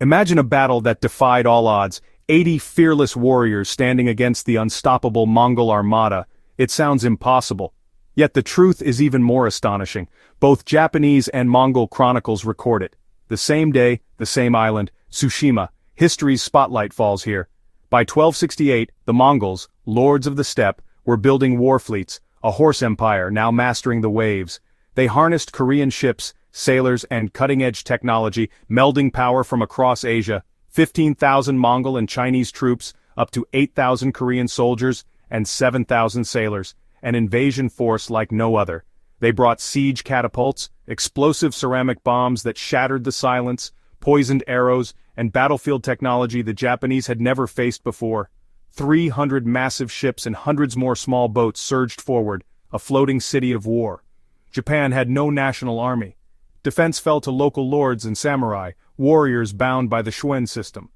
Imagine a battle that defied all odds, 80 fearless warriors standing against the unstoppable Mongol armada. It sounds impossible. Yet the truth is even more astonishing. Both Japanese and Mongol chronicles record it. The same day, the same island, Tsushima, history's spotlight falls here. By 1268, the Mongols, lords of the steppe, were building war fleets, a horse empire now mastering the waves. They harnessed Korean ships, sailors, and cutting-edge technology, melding power from across Asia. 15,000 Mongol and Chinese troops, up to 8,000 Korean soldiers, and 7,000 sailors, an invasion force like no other. They brought siege catapults, explosive ceramic bombs that shattered the silence, poisoned arrows, and battlefield technology the Japanese had never faced before. 300 massive ships and hundreds more small boats surged forward, a floating city of war. Japan had no national army. Defense fell to local lords and samurai, warriors bound by the Shuen system.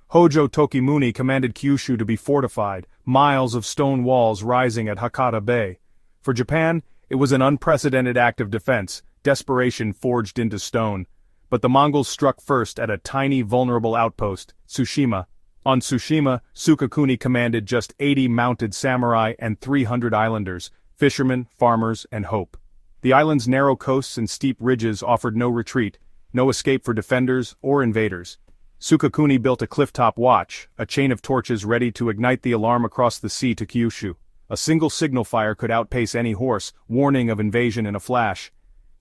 Hojo Tokimune commanded Kyushu to be fortified, miles of stone walls rising at Hakata Bay. For Japan, it was an unprecedented act of defense, desperation forged into stone. But the Mongols struck first at a tiny vulnerable outpost, Tsushima. On Tsushima, Sukauni commanded just 80 mounted samurai and 300 islanders, fishermen, farmers, and hope. The island's narrow coasts and steep ridges offered no retreat, no escape for defenders or invaders. Sukauni built a clifftop watch, a chain of torches ready to ignite the alarm across the sea to Kyushu. A single signal fire could outpace any horse, warning of invasion in a flash.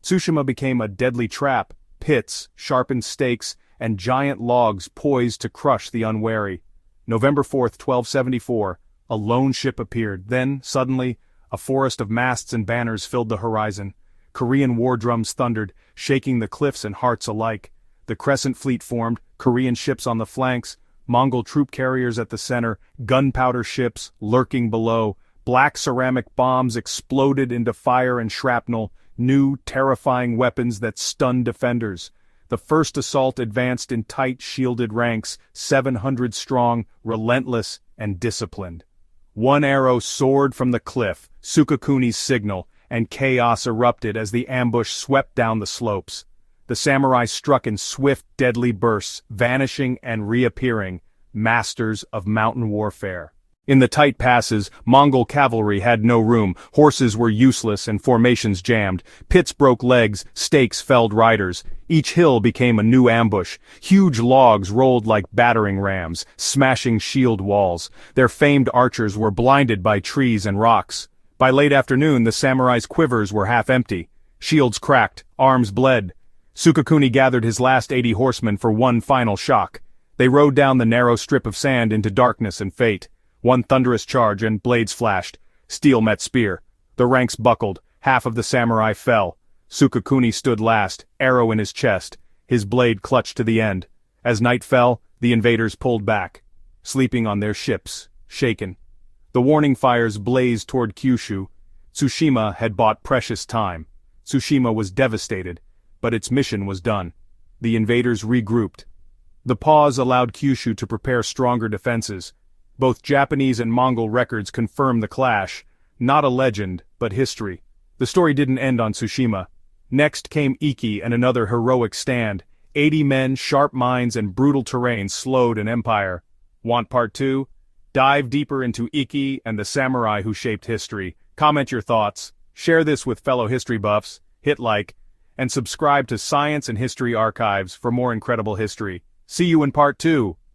Tsushima became a deadly trap, pits, sharpened stakes, and giant logs poised to crush the unwary. November 4, 1274, a lone ship appeared. Then, suddenly, a forest of masts and banners filled the horizon. Korean war drums thundered, shaking the cliffs and hearts alike. The Crescent Fleet formed, Korean ships on the flanks, Mongol troop carriers at the center, gunpowder ships lurking below. Black ceramic bombs exploded into fire and shrapnel, new, terrifying weapons that stunned defenders. The first assault advanced in tight, shielded ranks, 700 strong, relentless, and disciplined. One arrow soared from the cliff, Sukauni's signal, and chaos erupted as the ambush swept down the slopes. The samurai struck in swift, deadly bursts, vanishing and reappearing, masters of mountain warfare. In the tight passes, Mongol cavalry had no room, horses were useless and formations jammed, pits broke legs, stakes felled riders. Each hill became a new ambush. Huge logs rolled like battering rams, smashing shield walls. Their famed archers were blinded by trees and rocks. By late afternoon, the samurai's quivers were half empty. Shields cracked, arms bled. Sukauni gathered his last 80 horsemen for one final shock. They rode down the narrow strip of sand into darkness and fate. One thunderous charge and blades flashed. Steel met spear. The ranks buckled. Half of the samurai fell. Sukauni stood last, arrow in his chest, his blade clutched to the end. As night fell, the invaders pulled back, sleeping on their ships, shaken. The warning fires blazed toward Kyushu. Tsushima had bought precious time. Tsushima was devastated, but its mission was done. The invaders regrouped. The pause allowed Kyushu to prepare stronger defenses. Both Japanese and Mongol records confirm the clash, not a legend, but history. The story didn't end on Tsushima. Next came Iki and another heroic stand. 80 men, sharp minds, and brutal terrain slowed an empire. Want part 2? Dive deeper into Iki and the samurai who shaped history. Comment your thoughts, share this with fellow history buffs, hit like, and subscribe to Science and History Archives for more incredible history. See you in part 2.